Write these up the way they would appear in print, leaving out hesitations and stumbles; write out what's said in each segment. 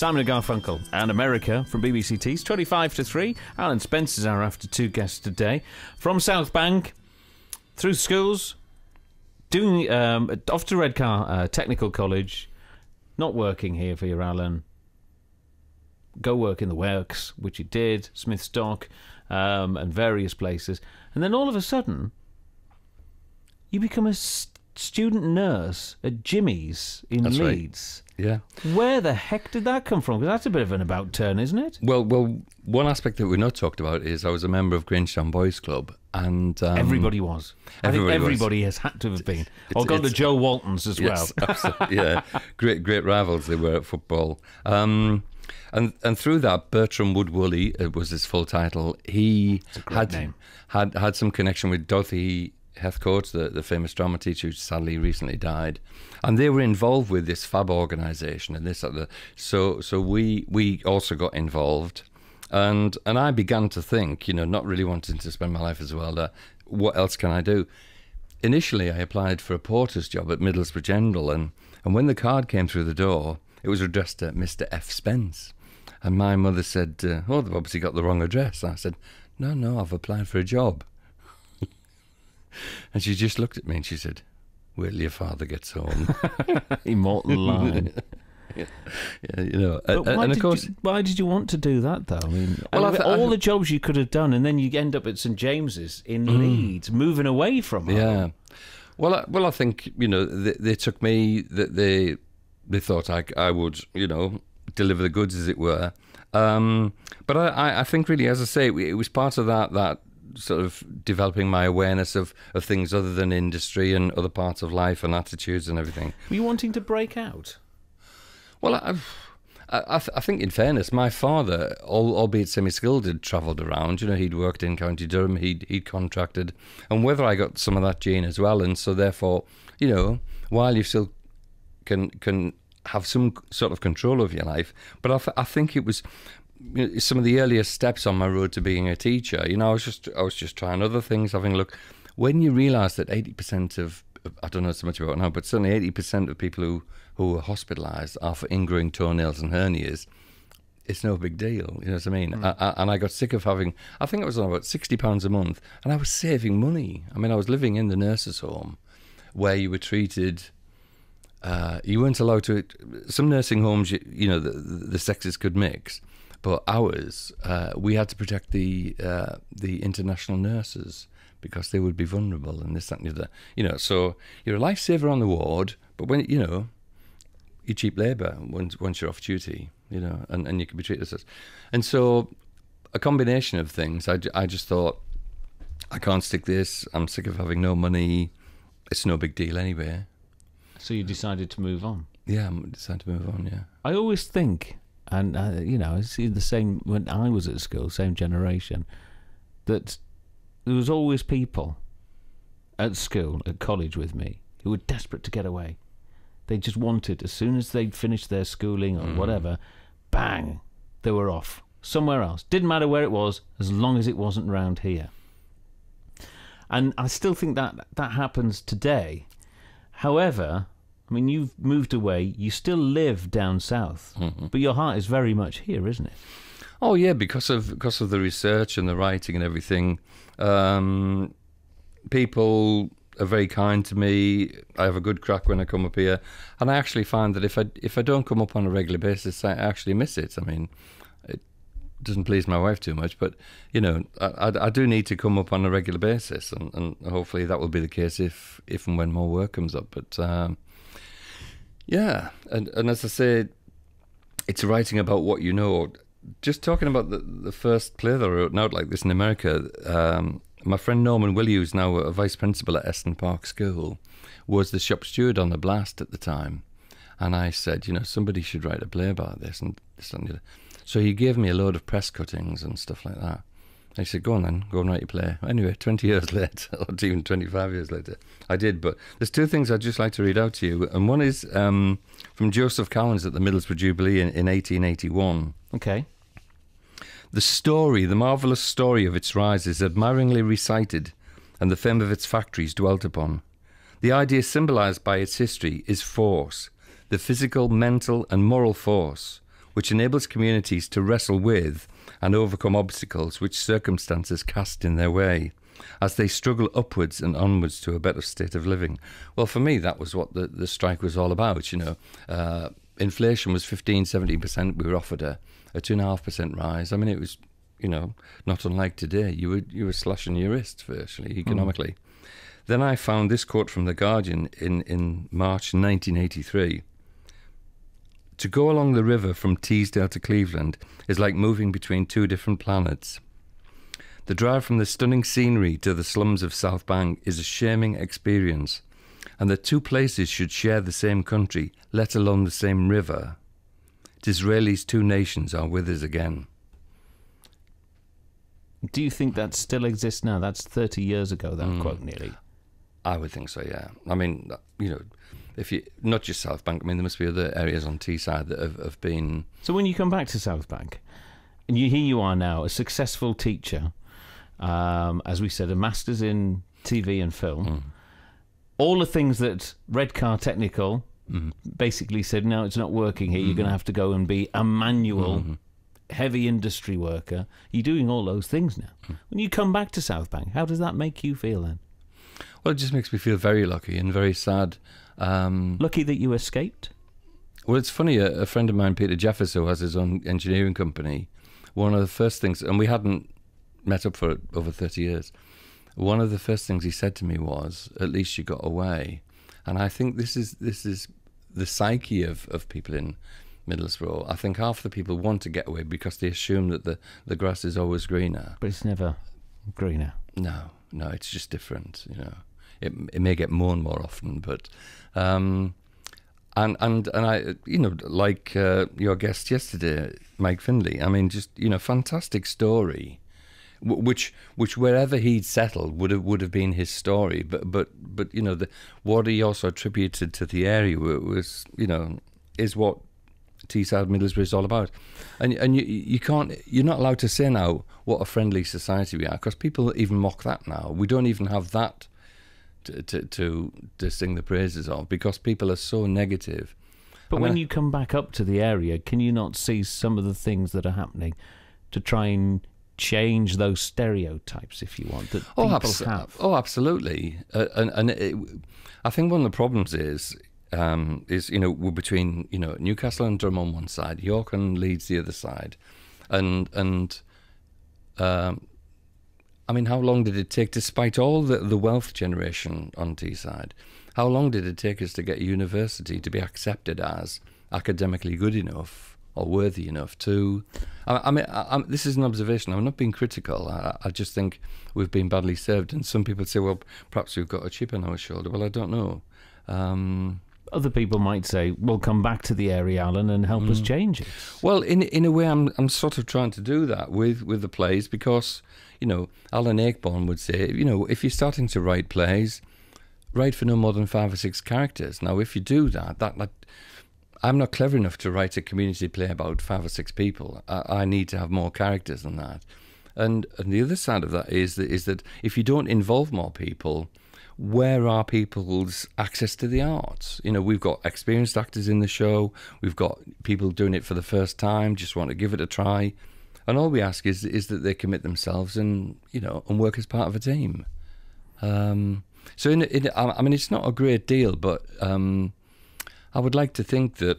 Simon and Garfunkel and America from BBC Tees, 25 to 3. Alan Spence is our after two guests today. From South Bank, through schools, doing off to Redcar Technical College, not working here for you, Alan. Go work in the works, which he did, Smith's Dock, and various places. And then all of a sudden, you become a student nurse at Jimmy's in Leeds. Right. Yeah. Where the heck did that come from? Because that's a bit of an about turn, isn't it? Well, one aspect that we've not talked about is I was a member of Grangetown Boys Club, and everybody was. I think everybody has had to have been. Or gone to Joe Walton's as well. Absolutely, yeah. Great rivals they were at football. And through that, Bertram Woodwoolley, it was his full title. He had some connection with Dorothy Heathcote, the famous drama teacher who sadly recently died, and they were involved with this fab organisation and this other. So we also got involved, and I began to think, not really wanting to spend my life as a welder, what else can I do? Initially, I applied for a porter's job at Middlesbrough General, and when the card came through the door, it was addressed to Mr. F. Spence, and my mother said, "Oh, they've obviously got the wrong address." And I said, "No, I've applied for a job." And she just looked at me and she said, "Wait till your father gets home." Immortal line. Yeah, and of course, why did you want to do that, though? I mean, all the jobs you could have done, and then you end up at St James's in Leeds, moving away from home. Yeah. Well, I think they took me. That they thought I would deliver the goods, as it were. But I think really, as I say, it was part of that sort of developing my awareness of things other than industry and other parts of life and attitudes and everything. Were you wanting to break out? Well, I think in fairness, my father, albeit semi-skilled, had travelled around. He'd worked in County Durham, he'd contracted, and whether I got some of that gene as well, and so therefore, while you still can have some sort of control of your life, but I think it was some of the earliest steps on my road to being a teacher. I was just trying other things, having a look. When you realise that 80% of, I don't know so much about it now, but certainly 80% of people who are hospitalised are for ingrowing toenails and hernias, it's no big deal. You know what I mean? And I got sick of having, I think it was about £60 a month, and I was saving money. I mean, I was living in the nurses' home where you were treated. You weren't allowed to. Some nursing homes, the sexes could mix. But ours, we had to protect the international nurses because they would be vulnerable and this, that, and the other. So you're a lifesaver on the ward, but when you're cheap labour once you're off duty, and you can be treated as such. And so a combination of things. I just thought, I can't stick this. I'm sick of having no money. It's no big deal anyway. So you decided to move on? Yeah, I decided to move on. Yeah. I always think. And, I see the same when I was at school, same generation, that there was always people at school, at college with me, who were desperate to get away. They just wanted, as soon as they'd finished their schooling or whatever, bang, they were off. Somewhere else. Didn't matter where it was, as long as it wasn't round here. And I still think that happens today. However, I mean, you've moved away, you still live down south, but your heart is very much here, isn't it? Oh, yeah, because of the research and the writing and everything. People are very kind to me. I have a good crack when I come up here. And I actually find that if I don't come up on a regular basis, I actually miss it. I mean, it doesn't please my wife too much, but, I do need to come up on a regular basis. And hopefully that will be the case if and when more work comes up. But... yeah, and as I say, it's writing about what you know. Just talking about the first play that I wrote, Nowt, like this in America, my friend Norman Willie, who's now a vice principal at Eston Park School, was the shop steward on the Blast at the time. And I said, somebody should write a play about this. And so he gave me a load of press cuttings and stuff like that. I said, go on then, go and write your play. Anyway, 20 years later, or even 25 years later, I did. But there's two things I'd just like to read out to you. And one is from Joseph Cowans at the Middlesbrough Jubilee in 1881. Okay. The marvellous story of its rise is admiringly recited, and the fame of its factories dwelt upon. The idea symbolised by its history is force, the physical, mental and moral force, which enables communities to wrestle with and overcome obstacles which circumstances cast in their way, as they struggle upwards and onwards to a better state of living. Well, for me, that was what the strike was all about. Inflation was 15-17%. We were offered a 2.5% rise. I mean, it was, not unlike today. You were slashing your wrists virtually economically. Then I found this quote from The Guardian in March 1983. To go along the river from Teesdale to Cleveland is like moving between two different planets. The drive from the stunning scenery to the slums of South Bank is a shaming experience, and the two places should share the same country, let alone the same river. Disraeli's two nations are with us again. Do you think that still exists now? That's 30 years ago, that quote, nearly. I would think so, yeah. I mean, if you not just South Bank, I mean, there must be other areas on Teesside that have been... So when you come back to South Bank, and here you are now, a successful teacher, as we said, a master's in TV and film, all the things that Redcar Technical basically said, no, it's not working here, you're going to have to go and be a manual, heavy industry worker. You're doing all those things now. When you come back to South Bank, how does that make you feel then? Well, it just makes me feel very lucky and very sad. Lucky that you escaped? Well, it's funny, a friend of mine, Peter Jeffers, who has his own engineering company, one of the first things, and we hadn't met up for over 30 years, one of the first things he said to me was, at least you got away. And I think this is the psyche of people in Middlesbrough. I think half the people want to get away because they assume that the grass is always greener. But it's never greener. No, it's just different, It may get mown more often, but and I, like your guest yesterday, Mike Findlay. I mean, just fantastic story, which wherever he'd settled would have been his story. But what he also attributed to the area was is what Teesside Middlesbrough is all about, and you're not allowed to say now what a friendly society we are, because people even mock that now. We don't even have that to sing the praises of, because people are so negative. But when you come back up to the area, can you not see some of the things that are happening to try and change those stereotypes, if you want, that people have? Oh, absolutely. I think one of the problems is we're between Newcastle and Durham on one side, York and Leeds the other side, and I mean, how long did it take, despite all the wealth generation on Teesside, how long did it take us to get a university to be accepted as academically good enough or worthy enough to... this is an observation. I'm not being critical. I just think we've been badly served. And some people say, well, perhaps we've got a chip on our shoulder. Well, I don't know. Other people might say, well, come back to the area, Alan, and help us change it. Well, in a way, I'm sort of trying to do that with the plays, because... Alan Ayckbourn would say, if you're starting to write plays, write for no more than 5 or 6 characters. Now, if you do that I'm not clever enough to write a community play about 5 or 6 people. I need to have more characters than that. And the other side of that is that if you don't involve more people, where are people's access to the arts? We've got experienced actors in the show. We've got people doing it for the first time, just want to give it a try. And all we ask is that they commit themselves and work as part of a team. So I mean, it's not a great deal, but I would like to think that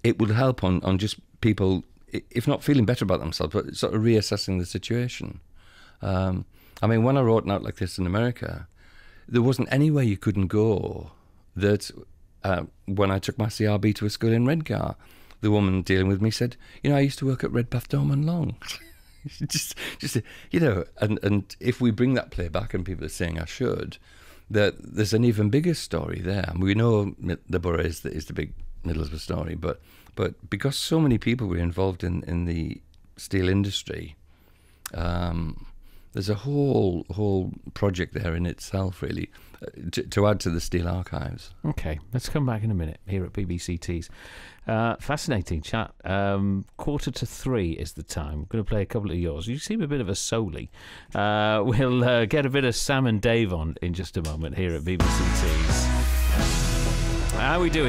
it would help on just people, if not feeling better about themselves, but sort of reassessing the situation. I mean, when I wrote Nowt like this in America, there wasn't anywhere you couldn't go that when I took my CRB to a school in Redcar, the woman dealing with me said, I used to work at Redpath Dorman Long. just and if we bring that play back, and people are saying I should, that there's an even bigger story there. And we know the Boro is the big Middlesbrough story, but because so many people were involved in the steel industry, there's a whole project there in itself, really, to add to the steel archives. Okay, let's come back in a minute here at BBC Tees. Fascinating chat. 2:45 is the time. I'm going to play a couple of yours. You seem a bit of a soulie. We'll get a bit of Sam and Dave on in just a moment here at BBC Tees. How are we doing?